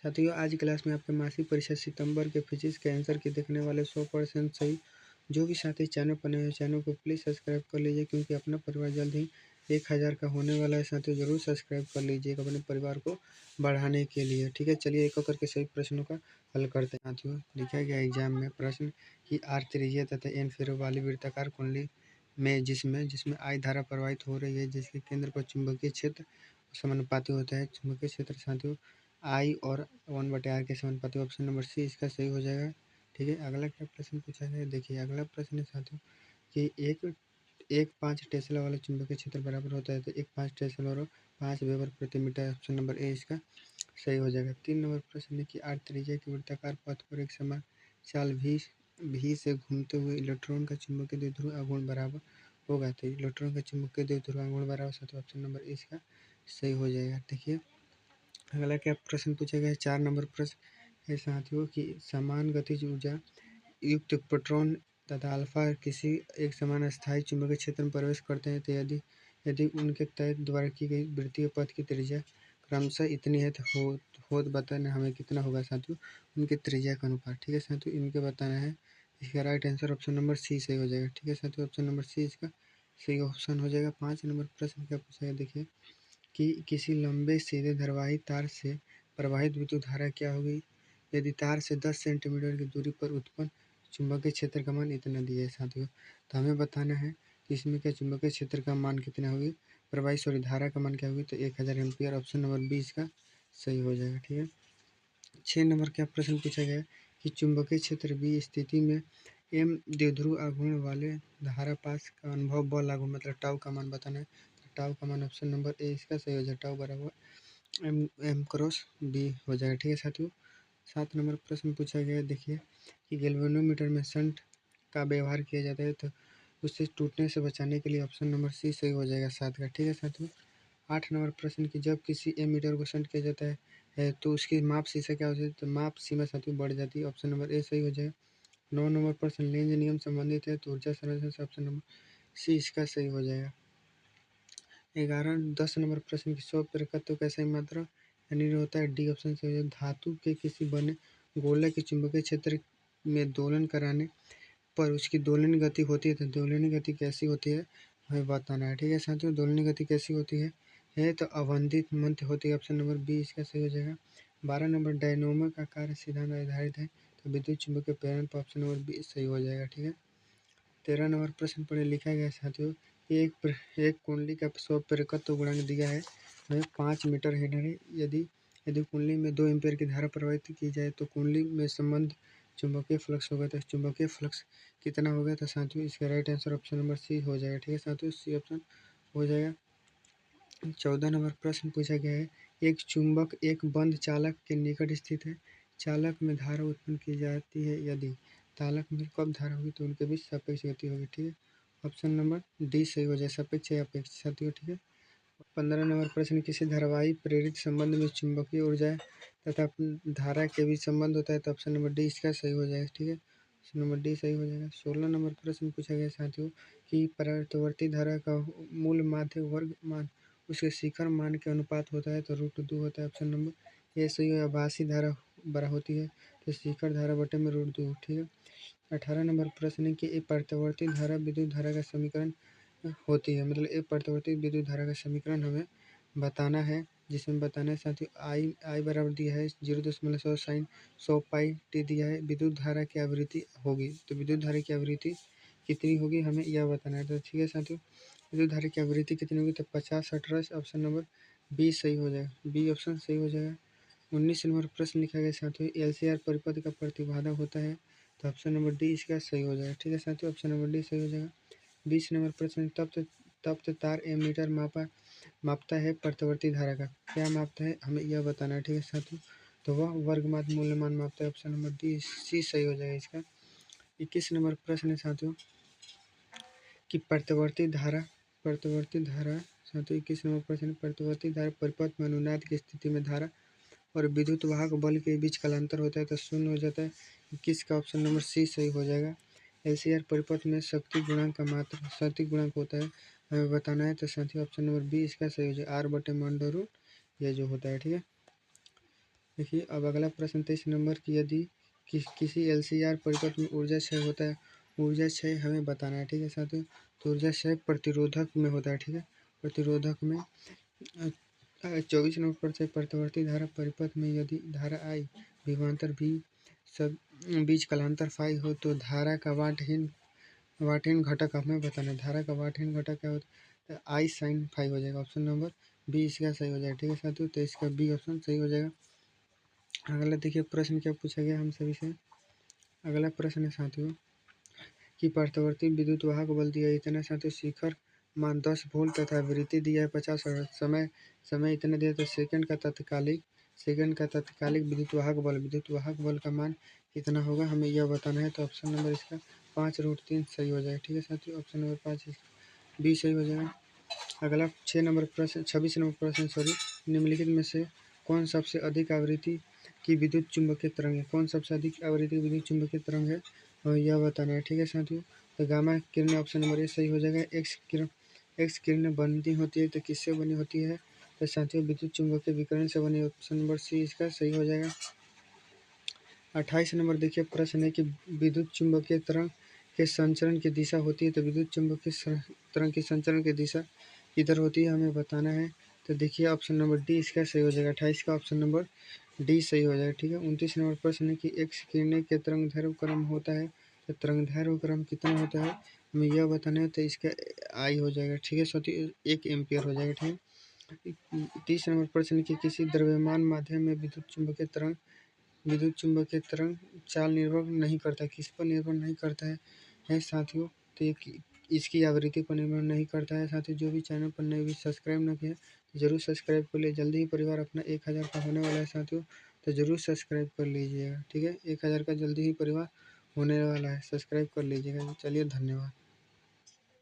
साथियों आज क्लास में आपके मासिक परीक्षा सितंबर के फिजिक्स के आंसर की देखने वाले 100% सही। जो भी साथी चैनल पर नए हैं चैनल को प्लीज़ सब्सक्राइब कर लीजिए क्योंकि अपना परिवार जल्द ही 1000 का होने वाला है। साथियों ज़रूर सब्सक्राइब कर लीजिए अपने परिवार को बढ़ाने के लिए। ठीक है, चलिए एक करके सही प्रश्नों का हल करते हैं। साथियों लिखा गया एग्जाम में प्रश्न कि आर त्रिज्या तथा एन फेरो वाली वृत्ताकार कुंडली में जिसमें आई धारा प्रवाहित हो रही है, जिसके केंद्र पर चुंबकीय क्षेत्र समानुपाती होता है। चुंबकीय क्षेत्र साथियों आई और 1/r के समानुपाती। ऑप्शन नंबर सी इसका सही हो जाएगा। ठीक है, अगला क्या प्रश्न पूछा गया देखिए। अगला प्रश्न है साथियों कि एक 5 टेस्ला वाला चुंबकीय क्षेत्र बराबर होता है, तो एक 5 टेस्ला और 5 वेबर प्रति मीटर। ऑप्शन नंबर ए इसका सही हो जाएगा। 3 नंबर प्रश्न है कि आर त्रिज्या के वृत्ताकार पथ पर एक समान चाल भी से घूमते हुए इलेक्ट्रॉन का चुंबकीय द्विध्रुव आघूर्ण बराबर होगा, तो इलेक्ट्रॉन का चुंबकीय द्विध्रुव आघूर्ण बराबर साथियों ऑप्शन नंबर ए इसका सही हो जाएगा। देखिए अगला क्या प्रश्न पूछा गया है। 4 नंबर प्रश्न है साथियों कि समान गतिज ऊर्जा युक्त प्रोटॉन तथा अल्फा किसी एक समान स्थायी चुंबकीय क्षेत्र में प्रवेश करते हैं, तो यदि यदि उनके तय द्वारा की गई वृत्तीय पथ की त्रिज्या क्रमशः इतनी है तो हो बताना हमें कितना होगा साथियों उनकी त्रिज्या का अनुपात। ठीक है साथियों, इनके बताना है। इसका right answer option number C सही हो जाएगा। ठीक है साथियों, ऑप्शन नंबर सी इसका सही ऑप्शन हो जाएगा। 5 नंबर प्रश्न क्या पूछा है देखिए कि किसी लंबे सीधे धारावाही तार से प्रवाहित विद्युत धारा क्या होगी यदि तार से 10 सेंटीमीटर की दूरी पर उत्पन्न चुंबकीय क्षेत्र का मान इतना दिया है साथियों। तो हमें बताना है कि इसमें क्या चुंबकीय क्षेत्र का मान कितना होगी, धारा का मान क्या होगी, तो 1000 एम्पियर। ऑप्शन नंबर बी इसका सही हो जाएगा। ठीक है, 6 नंबर क्या प्रश्न पूछा गया कि चुंबकीय क्षेत्र बी स्थिति में एम द्विध्रुव आघूर्ण वाले धारा पास का अनुभव बल लागू मतलब टाउ का मान बताना है। तो टाउ का मान ऑप्शन नंबर ए इसका सही हो जाएगा। टाउ बराबर एम क्रॉस बी हो जाएगा। ठीक है साथियों, 7 नंबर प्रश्न पूछा गया है देखिए कि गैल्वेनोमीटर में शंट का व्यवहार किया जाता है, तो उससे टूटने से बचाने के लिए ऑप्शन नंबर सी सही हो जाएगा 7 का। ठीक है साथियों, 8 नंबर प्रश्न कि जब किसी एमीटर को शंट किया जाता है तो उसकी माप सीमा क्या होती है, तो माप सीमा साथियों बढ़ जाती है। ऑप्शन नंबर ए सही हो जाएगा। 9 नंबर प्रश्न लेंज नियम संबंधित है तो ऊर्जा संरक्षण से ऑप्शन नंबर सी इसका सही हो जाएगा। 10 नंबर प्रश्न की 100 परिकत्व का सही मात्रा यानी होता है डी ऑप्शन से हो जाएगा। धातु के किसी बने गोले के चुंबकीय क्षेत्र में दोलन कराने पर उसकी दोलनी गति होती है, तो दोलनी गति कैसी होती है हमें बताना है। ठीक है साथियों, दोलनी गति कैसी होती है तो अवंदित मंत्र होती है। ऑप्शन नंबर बी इसका सही हो जाएगा। 12 नंबर डायनोमो का कार्य सिद्धांत आधारित है, तो विद्युत चुंबकीय प्रेरण पर ऑप्शन नंबर बी सही हो जाएगा। ठीक है, 13 नंबर प्रश्न पर लिखा गया साथियों एक कुंडली का 100 परिकत्व गुणांक दिया है, वह 5 मीटर हेडर है। यदि यदि कुंडली में 2 एम्पीयर की धारा प्रवाहित की जाए तो कुंडली में संबंध चुंबकीय फ्लक्स होगा, तो चुंबकीय फ्लक्स कितना होगा, तो साथियों इसका right answer option number C हो जाएगा। ठीक है साथियों, सी ऑप्शन हो जाएगा। 14 नंबर प्रश्न पूछा गया है एक चुंबक एक बंद चालक के निकट स्थित है, चालक में धारा उत्पन्न की जाती है, यदि चालक में कब धारा होगी तो उनके बीच सापेक्ष गति होगी। ठीक है, ऑप्शन नंबर डी सही हो जाए, सापेक्ष या अपेक्ष साथियों। ठीक है, 15 नंबर प्रश्न किसी धारावाही प्रेरित संबंध में चुंबकीय ऊर्जा तथा धारा के बीच संबंध होता है, तो ऑप्शन नंबर डी इसका सही हो जाएगा। ठीक है, ऑप्शन नंबर डी सही हो जाएगा। 16 नंबर प्रश्न पूछा गया साथियों कि परावर्तवर्ती धारा का मूल माध्य वर्ग मान उसके शिखर मान के अनुपात होता है, तो √2 होता है। ऑप्शन नंबर ए सही है। आभासी धारा बड़ा होती है तो शिखर धारा बटे में √2। ठीक है, 18 नंबर प्रश्न है कि प्रत्यावर्ती धारा विद्युत धारा का समीकरण होती है, मतलब एक प्रत्यावर्ती विद्युत धारा का समीकरण हमें बताना है, जिसमें बताना है साथियों आई बराबर दिया है 0.100 साइन 100 पाई टी दिया है। विद्युत धारा की आवृत्ति होगी, तो विद्युत धारा की आवृत्ति कितनी होगी हमें यह बताना है। तो ठीक है साथियों, विद्युत धारा की आवृत्ति कितनी होगी, तो 50/18। ऑप्शन नंबर बी सही हो जाएगा, बी ऑप्शन सही हो जाएगा। 19 नंबर प्रश्न लिखा गया साथियों एलसीआर परिपथ का प्रतिबाधा होता है, तो ऑप्शन नंबर डी इसका सही हो जाएगा। ठीक है साथियों, ऑप्शन नंबर डी सही हो जाएगा। 20 नंबर प्रश्न तप्त तार एमीटर मापता है प्रत्यावर्ती धारा का, क्या मापता है हमें यह बताना है। ठीक है साथियों, तो वह वर्गमात मूल्यमान मापता है। ऑप्शन नंबर डी सी सही हो जाएगा इसका। 21 नंबर प्रश्न है साथियों कि प्रत्यावर्ती धारा साथियों 21 नंबर प्रश्न प्रत्यावर्ती धारा परिपथ में अनुनाद की स्थिति में धारा और विद्युत वाहक बल के बीच कालांतर होता है, तो शून्य हो जाता है। 21 का ऑप्शन नंबर सी सही हो जाएगा। एलसीआर परिपथ में शक्ति गुणांक का मात्रा शक्ति गुणांक होता है, हमें बताना है, तो साथियों ऑप्शन नंबर बी इसका सही हो जाएगा, R/√, यह जो होता है। ठीक है, देखिए अब अगला प्रश्न 23 नंबर की, यदि किसी एलसीआर परिपथ में ऊर्जा क्षय होता है, ऊर्जा क्षय हमें बताना है। ठीक है साथियों, तो ऊर्जा क्षय प्रतिरोधक में होता है। ठीक है, प्रतिरोधक में 24 नंबर पर से प्रतिवर्ती धारा परिपथ में यदि धारा आई विभवांतर भी सब बीच कालांतर फाई हो तो धारा का वाटहीन घटक हमें बताना है। धारा का वाटहीन घटक क्या होता है? आई साइन फाई हो जाएगा। ऑप्शन नंबर बी इसका सही हो जाएगा। ठीक है साथियों, तो इसका बी ऑप्शन सही हो जाएगा। अगला देखिए प्रश्न क्या पूछा गया हम सभी से। अगला प्रश्न है साथियों कि पार्थवर्ती विद्युत वाहक बल दिया इतना साथियों, शिखर मान 10 वोल्ट तथा आवृत्ति दिया है 50 हर्ट्ज, समय इतना दिया तो सेकंड का तात्कालिक विद्युत वाहक बल का मान कितना होगा हमें यह बताना है। तो ऑप्शन नंबर इसका 5√3 सही हो जाएगा। ठीक है साथियों, ऑप्शन नंबर 5 बी सही हो जाएगा। अगला 6 नंबर प्रश्न 26 नंबर प्रश्न निम्नलिखित में से कौन सबसे अधिक आवृत्ति की विद्युत चुम्बकीय तरंग है? कौन सबसे अधिक आवृत्ति की विद्युत चुम्बकीय तरंग है और यह बताना है। ठीक है साथियों, तो gamma Kiran option number A सही हो जाएगा। एक्स किरणें बनी होती है तो किससे बनी होती है? तो साथियों विद्युत चुम्बकीय विकिरण से बनी। ऑप्शन नंबर सी इसका सही हो जाएगा। 28 नंबर देखिए प्रश्न है कि विद्युत चुम्बकीय तरंग के संचरण की दिशा होती है, तो विद्युत चुम्बकीय तरंग की संचरण की दिशा किधर होती है हमें बताना है। तो देखिए ऑप्शन नंबर डी इसका सही हो जाएगा। 28 का ऑप्शन नंबर डी सही हो जाएगा। ठीक है, 29 नंबर प्रश्न है कि एक्स किरणें के तरंग दैर्घ्य क्रम होता है, तो तरंग दैर्घ्य क्रम कितना होता है हमें यह बताना है। तो इसका आई हो जाएगा। ठीक है साथियों, 1 एम्पियर हो जाएगा। ठीक है, 30 नंबर प्रश्न की किसी द्रव्यमान माध्यम में विद्युत चुम्बकीय तरंग चाल निर्भर नहीं करता। किस पर निर्भर नहीं करता है साथियों? तो ये इसकी आवृत्ति पर निर्भर नहीं करता है। साथियों जो भी चैनल पर नए भी सब्सक्राइब न किया तो जरूर सब्सक्राइब कर लीजिए। जल्दी ही परिवार अपना 1000 का होने वाला है साथियों, तो जरूर सब्सक्राइब कर लीजिएगा। ठीक है, 1000 का जल्दी ही परिवार होने वाला है, सब्सक्राइब कर लीजिएगा। चलिए धन्यवाद।